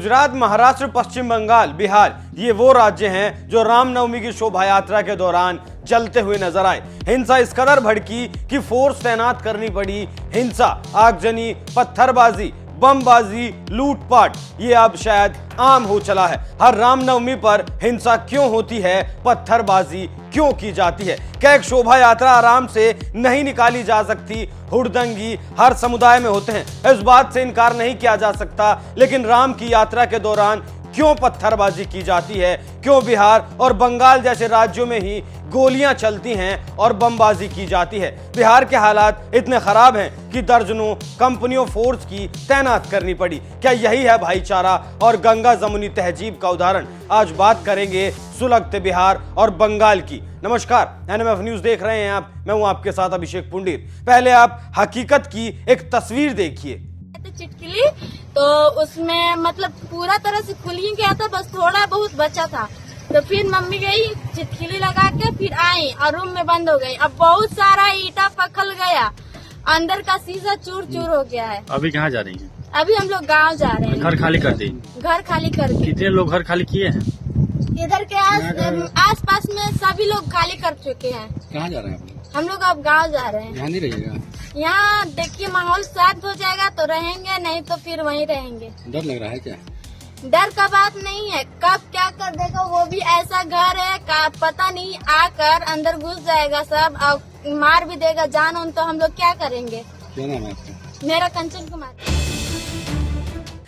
गुजरात, महाराष्ट्र, पश्चिम बंगाल, बिहार, ये वो राज्य हैं जो रामनवमी की शोभा यात्रा के दौरान जलते हुए नजर आए। हिंसा इस कदर भड़की कि फोर्स तैनात करनी पड़ी। हिंसा, आगजनी, पत्थरबाजी, बमबाजी, लूटपाट, ये अब शायद आम हो चला है। हर रामनवमी पर हिंसा क्यों होती है, पत्थरबाजी क्यों की जाती है? क्या एक शोभा यात्रा आराम से नहीं निकाली जा सकती? हुड़दंगी हर समुदाय में होते हैं, इस बात से इनकार नहीं किया जा सकता। लेकिन राम की यात्रा के दौरान क्यों पत्थरबाजी की जाती है? क्यों बिहार और बंगाल जैसे राज्यों में ही गोलियां चलती हैं और बमबाजी की जाती है? बिहार के हालात इतने खराब हैं कि दर्जनों कंपनियों फोर्स की तैनात करनी पड़ी। क्या यही है भाईचारा और गंगा जमुनी तहजीब का उदाहरण? आज बात करेंगे सुलगते बिहार और बंगाल की। नमस्कार, एनएमएफ न्यूज देख रहे हैं आप, मैं हूं आपके साथ अभिषेक पुंडीर। पहले आप हकीकत की एक तस्वीर देखिए। चिटकिली तो उसमें मतलब पूरा तरह से खुल ही गया था, बस थोड़ा बहुत बचा था। तो फिर मम्मी गई चिटकिली लगा के, फिर आई और रूम में बंद हो गई। अब बहुत सारा ईटा पखल गया, अंदर का शीशा चूर चूर हो गया है। अभी कहाँ जा रही हैं? अभी हम लोग गांव जा रहे हैं। घर खाली कर दी? घर खाली कर दी। कितने लोग घर खाली किए हैं? इधर के आस पास में सभी लोग खाली कर चुके हैं। कहाँ जा रहे हैं? हम लोग अब गांव जा रहे हैं। यहाँ नहीं रहिएगा? यहाँ देखिए माहौल शांत हो जाएगा तो रहेंगे, नहीं तो फिर वहीं रहेंगे। डर लग रहा है क्या? डर का बात नहीं है, कब क्या कर देगा। वो भी ऐसा घर है का पता नहीं, आकर अंदर घुस जाएगा सब और मार भी देगा जान उन। तो हम लोग क्या करेंगे? क्या नाम है आपका? मेरा कंचन कुमार।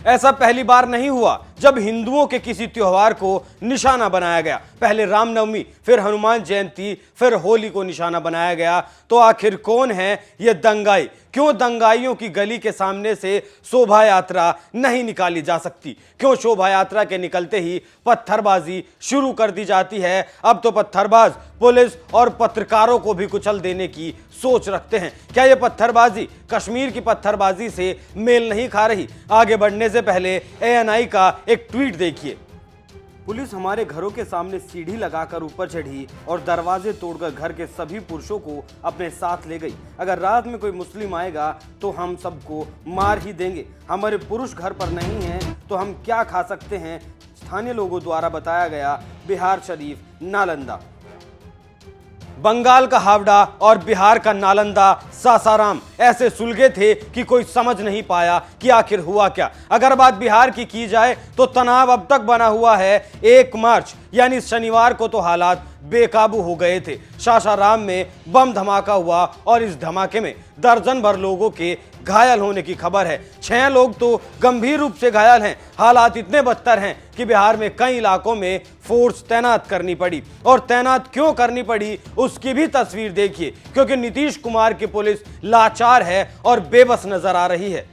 ऐसा पहली बार नहीं हुआ जब हिंदुओं के किसी त्योहार को निशाना बनाया गया। पहले रामनवमी, फिर हनुमान जयंती, फिर होली को निशाना बनाया गया। तो आखिर कौन है ये दंगाई? क्यों दंगाइयों की गली के सामने से शोभा यात्रा नहीं निकाली जा सकती? क्यों शोभा यात्रा के निकलते ही पत्थरबाजी शुरू कर दी जाती है? अब तो पत्थरबाज पुलिस और पत्रकारों को भी कुचल देने की सोच रखते हैं। क्या ये पत्थरबाजी कश्मीर की पत्थरबाजी से मेल नहीं खा रही? आगे बढ़ने से पहले एएनआई का एक ट्वीट देखिए। पुलिस हमारे घरों के सामने सीढ़ी लगाकर ऊपर चढ़ी और दरवाजे तोड़कर घर के सभी पुरुषों को अपने साथ ले गई। अगर रात में कोई मुस्लिम आएगा तो हम सबको मार ही देंगे। हमारे पुरुष घर पर नहीं हैं तो हम क्या खा सकते हैं? स्थानीय लोगों द्वारा बताया गया बिहार शरीफ, नालंदा। बंगाल का हावड़ा और बिहार का नालंदा, सासाराम ऐसे सुलगे थे कि कोई समझ नहीं पाया कि आखिर हुआ क्या। अगर बात बिहार की जाए तो तनाव अब तक बना हुआ है। 1 मार्च यानी शनिवार को तो हालात बेकाबू हो गए थे। सासाराम में बम धमाका हुआ और इस धमाके में दर्जन भर लोगों के घायल होने की खबर है। 6 लोग तो गंभीर रूप से घायल हैं। हालात इतने बदतर हैं कि बिहार में कई इलाकों में फोर्स तैनात करनी पड़ी। और तैनात क्यों करनी पड़ी उसकी भी तस्वीर देखिए, क्योंकि नीतीश कुमार की पुलिस लाचार है और बेबस नजर आ रही है।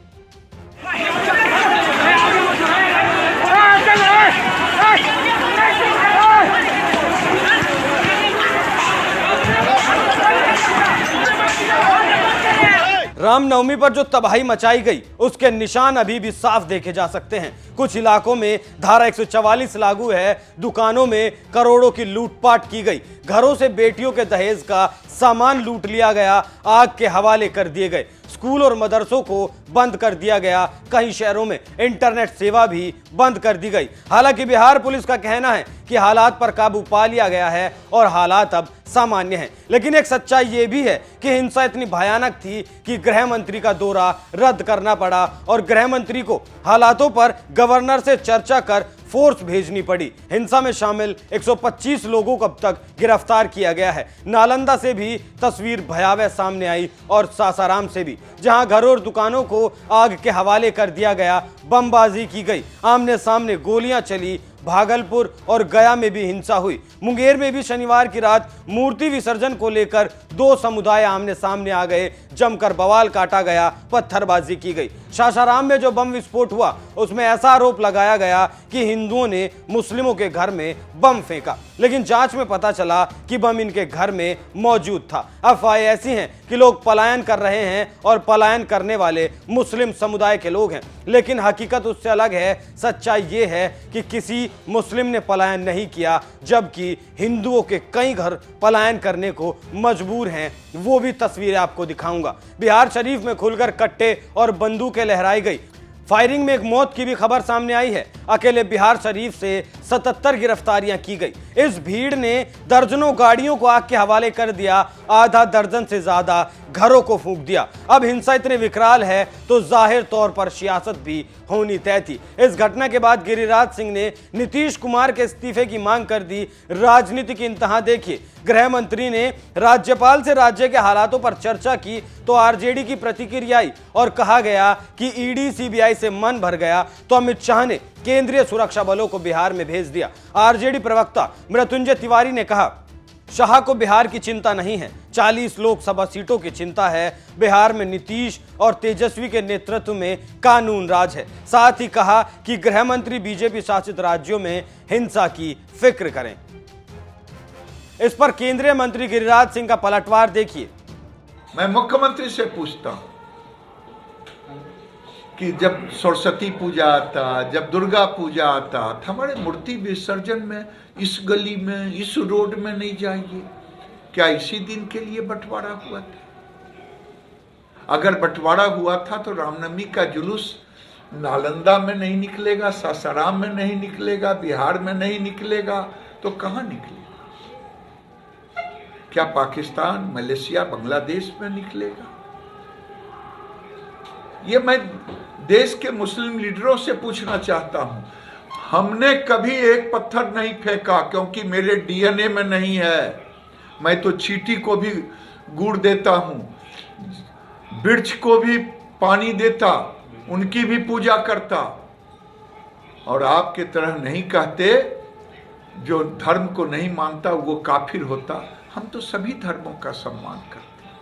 रामनवमी पर जो तबाही मचाई गई उसके निशान अभी भी साफ देखे जा सकते हैं। कुछ इलाकों में धारा 144 लागू है। दुकानों में करोड़ों की लूटपाट की गई। घरों से बेटियों के दहेज का सामान लूट लिया गया, आग के हवाले कर दिए गए। स्कूल और मदरसों को बंद कर दिया गया। कई शहरों में इंटरनेट सेवा भी बंद कर दी गई। हालांकि बिहार पुलिस का कहना है कि हालात पर काबू पा लिया गया है और हालात अब सामान्य हैं। लेकिन एक सच्चाई यह भी है कि हिंसा इतनी भयानक थी कि गृह मंत्री का दौरा रद्द करना पड़ा और गृह मंत्री को हालातों पर गवर्नर से चर्चा कर फोर्स भेजनी पड़ी। हिंसा में शामिल 125 लोगों को अब तक गिरफ्तार किया गया है। नालंदा से भी तस्वीर भयावह सामने आई और सासाराम से भी, जहां घरों और दुकानों को आग के हवाले कर दिया गया। बमबाजी की गई, आमने सामने गोलियां चली। भागलपुर और गया में भी हिंसा हुई। मुंगेर में भी शनिवार की रात मूर्ति विसर्जन को लेकर 2 समुदाय आमने सामने आ गए। जमकर बवाल काटा गया, पत्थरबाजी की गई। सासाराम में जो बम विस्फोट हुआ उसमें ऐसा आरोप लगाया गया कि हिंदुओं ने मुस्लिमों के घर में बम फेंका, लेकिन जांच में पता चला कि बम इनके घर में मौजूद था। अफवाहें ऐसी हैं कि लोग पलायन कर रहे हैं और पलायन करने वाले मुस्लिम समुदाय के लोग हैं, लेकिन हकीकत उससे अलग है। सच्चाई ये है कि किसी मुस्लिम ने पलायन नहीं किया, जबकि हिंदुओं के कई घर पलायन करने को मजबूर हैं। वो भी तस्वीरें आपको दिखाऊंगा। बिहार शरीफ में खुलकर कट्टे और बंदूकें लहराई गई। फायरिंग में एक मौत की भी खबर सामने आई है। अकेले बिहार शरीफ से 77 गिरफ्तारियां की गई। इस भीड़ ने दर्जनों गाड़ियों को आग के हवाले कर दिया, आधा दर्जन से ज्यादा घरों को फूंक दिया। अब हिंसा इतनी विकराल है तो जाहिर तौर पर सियासत भी होनी तय थी। इस घटना के बाद गिरिराज सिंह ने नीतीश कुमार के इस्तीफे की मांग कर दी। राजनीति की इंतहा देखिए, गृह मंत्री ने राज्यपाल से राज्य के हालातों पर चर्चा की तो आरजेडी की प्रतिक्रिया आई और कहा गया कि ईडी सीबीआई से मन भर गया तो अमित शाह ने केंद्रीय सुरक्षा बलों को बिहार में भेज दिया। आरजेडी प्रवक्ता मृत्युंजय तिवारी ने कहा, शाह को बिहार की चिंता नहीं है, 40 लोकसभा सीटों की चिंता है। बिहार में नीतीश और तेजस्वी के नेतृत्व में कानून राज है। साथ ही कहा कि गृह मंत्री बीजेपी शासित राज्यों में हिंसा की फिक्र करें। इस पर केंद्रीय मंत्री गिरिराज सिंह का पलटवार देखिए। मैं मुख्यमंत्री से पूछता हूं कि जब सरस्वती पूजा आता, जब दुर्गा पूजा आता, हमारे मूर्ति विसर्जन में इस गली में, इस रोड में नहीं जाइए, क्या इसी दिन के लिए बंटवारा हुआ था? अगर बंटवारा हुआ था तो रामनवमी का जुलूस नालंदा में नहीं निकलेगा, सासाराम में नहीं निकलेगा, बिहार में नहीं निकलेगा, तो कहां निकलेगा? क्या पाकिस्तान, मलेशिया, बांग्लादेश में निकलेगा? ये मैं देश के मुस्लिम लीडरों से पूछना चाहता हूं। हमने कभी एक पत्थर नहीं फेंका क्योंकि मेरे डीएनए में नहीं है। मैं तो चींटी को भी गुड़ देता हूं, वृक्ष को भी पानी देता, उनकी भी पूजा करता, और आपके तरह नहीं कहते जो धर्म को नहीं मानता वो काफिर होता। हम तो सभी धर्मों का सम्मान करते हैं।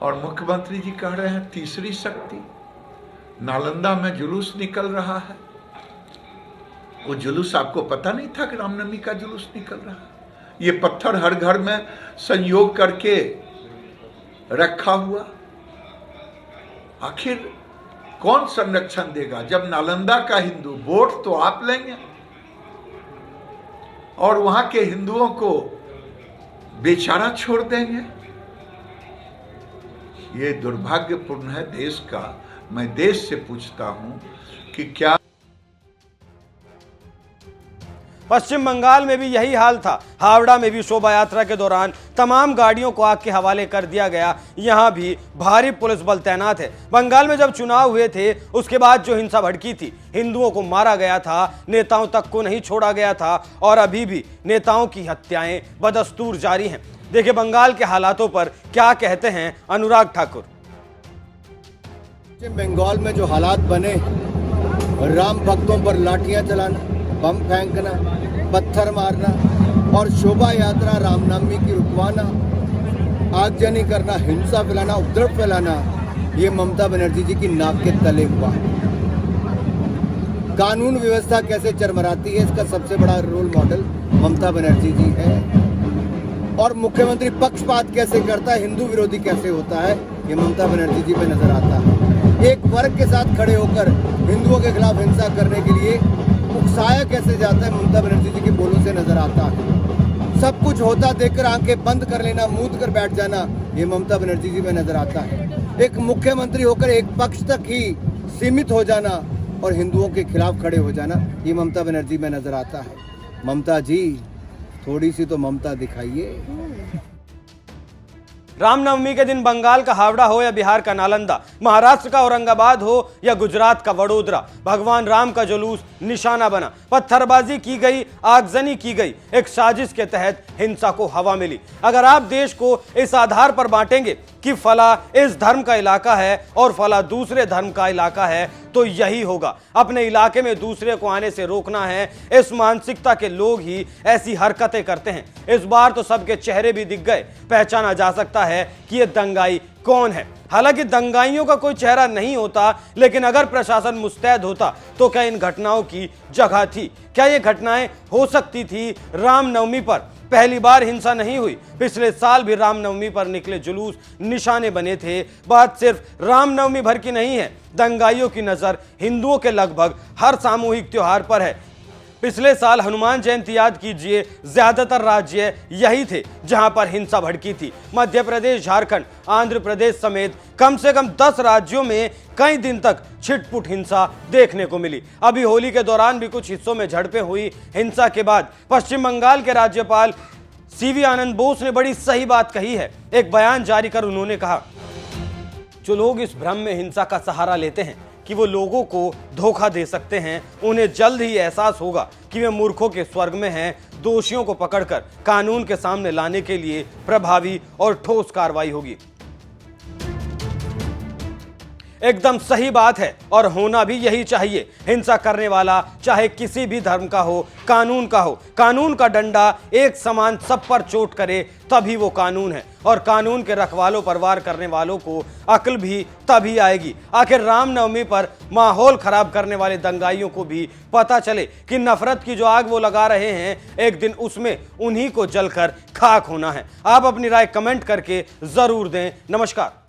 और मुख्यमंत्री जी कह रहे हैं तीसरी शक्ति। नालंदा में जुलूस निकल रहा है, वो जुलूस आपको पता नहीं था कि रामनवमी का जुलूस निकल रहा है? ये पत्थर हर घर में संयोग करके रखा हुआ, आखिर कौन संरक्षण देगा? जब नालंदा का हिंदू, वोट तो आप लेंगे और वहां के हिंदुओं को बेचारा छोड़ देंगे। ये दुर्भाग्यपूर्ण है देश का। मैं देश से पूछता हूं कि क्या पश्चिम बंगाल में भी यही हाल था। हावड़ा में भी शोभा यात्रा के दौरान तमाम गाड़ियों को आग के हवाले कर दिया गया। यहां भी भारी पुलिस बल तैनात है। बंगाल में जब चुनाव हुए थे उसके बाद जो हिंसा भड़की थी, हिंदुओं को मारा गया था, नेताओं तक को नहीं छोड़ा गया था और अभी भी नेताओं की हत्याएं बदस्तूर जारी हैं। देखिए बंगाल के हालातों पर क्या कहते हैं अनुराग ठाकुर। पश्चिम बंगाल में जो हालात बने, राम भक्तों पर लाठियां चलाना, बम फेंकना, पत्थर मारना और शोभा यात्रा रामनवमी की रुकवाना, आगजनी करना, हिंसा फैलाना, उपद्रव फैलाना, ये ममता बनर्जी जी की नाक के तले हुआ। कानून व्यवस्था कैसे चरमराती है इसका सबसे बड़ा रोल मॉडल ममता बनर्जी जी है। और मुख्यमंत्री पक्षपात कैसे करता है, हिंदू विरोधी कैसे होता है, ये ममता बनर्जी जी पे नजर आता है। एक वर्ग के साथ खड़े होकर हिंदुओं के खिलाफ हिंसा करने के लिए उकसाया कैसे जाता है, ममता बनर्जी जी के बोलों से नजर आता है। सब कुछ होता देखकर आंखें बंद कर लेना, मूंद कर बैठ जाना, ये ममता बनर्जी जी में नजर आता है। एक मुख्यमंत्री होकर एक पक्ष तक ही सीमित हो जाना और हिंदुओं के खिलाफ खड़े हो जाना, ये ममता बनर्जी में नजर आता है। ममता जी थोड़ी सी तो ममता दिखाइए। रामनवमी के दिन बंगाल का हावड़ा हो या बिहार का नालंदा, महाराष्ट्र का औरंगाबाद हो या गुजरात का वडोदरा, भगवान राम का जुलूस निशाना बना। पत्थरबाजी की गई, आगजनी की गई, एक साजिश के तहत हिंसा को हवा मिली। अगर आप देश को इस आधार पर बांटेंगे कि फला इस धर्म का इलाका है और फला दूसरे धर्म का इलाका है तो यही होगा। अपने इलाके में दूसरे को आने से रोकना है, इस मानसिकता के लोग ही ऐसी हरकतें करते हैं। इस बार तो सबके चेहरे भी दिख गए, पहचाना जा सकता है कि ये दंगाई कौन है। हालांकि दंगाइयों का कोई चेहरा नहीं होता, लेकिन अगर प्रशासन मुस्तैद होता तो क्या इन घटनाओं की जगह थी? क्या ये घटनाएं हो सकती थी रामनवमी पर? पहली बार हिंसा नहीं हुई, पिछले साल भी रामनवमी पर निकले जुलूस निशाने बने थे। बात सिर्फ रामनवमी भर की नहीं है, दंगाइयों की नजर हिंदुओं के लगभग हर सामूहिक त्योहार पर है। पिछले साल हनुमान जयंती याद कीजिए, ज्यादातर राज्य यही थे जहां पर हिंसा भड़की थी। मध्य प्रदेश, झारखंड, आंध्र प्रदेश समेत कम से कम 10 राज्यों में कई दिन तक छिटपुट हिंसा देखने को मिली। अभी होली के दौरान भी कुछ हिस्सों में झड़पें हुई। हिंसा के बाद पश्चिम बंगाल के राज्यपाल सीवी आनंद बोस ने बड़ी सही बात कही है। एक बयान जारी कर उन्होंने कहा, जो लोग इस भ्रम में हिंसा का सहारा लेते हैं कि वो लोगों को धोखा दे सकते हैं, उन्हें जल्द ही एहसास होगा कि वे मूर्खों के स्वर्ग में हैं। दोषियों को पकड़कर कानून के सामने लाने के लिए प्रभावी और ठोस कार्रवाई होगी। एकदम सही बात है और होना भी यही चाहिए। हिंसा करने वाला चाहे किसी भी धर्म का हो, कानून का हो। कानून का डंडा एक समान सब पर चोट करे तभी वो कानून है, और कानून के रखवालों पर वार करने वालों को अक्ल भी तभी आएगी। आखिर रामनवमी पर माहौल खराब करने वाले दंगाइयों को भी पता चले कि नफरत की जो आग वो लगा रहे हैं, एक दिन उसमें उन्हीं को जलकर खाक होना है। आप अपनी राय कमेंट करके जरूर दें। नमस्कार।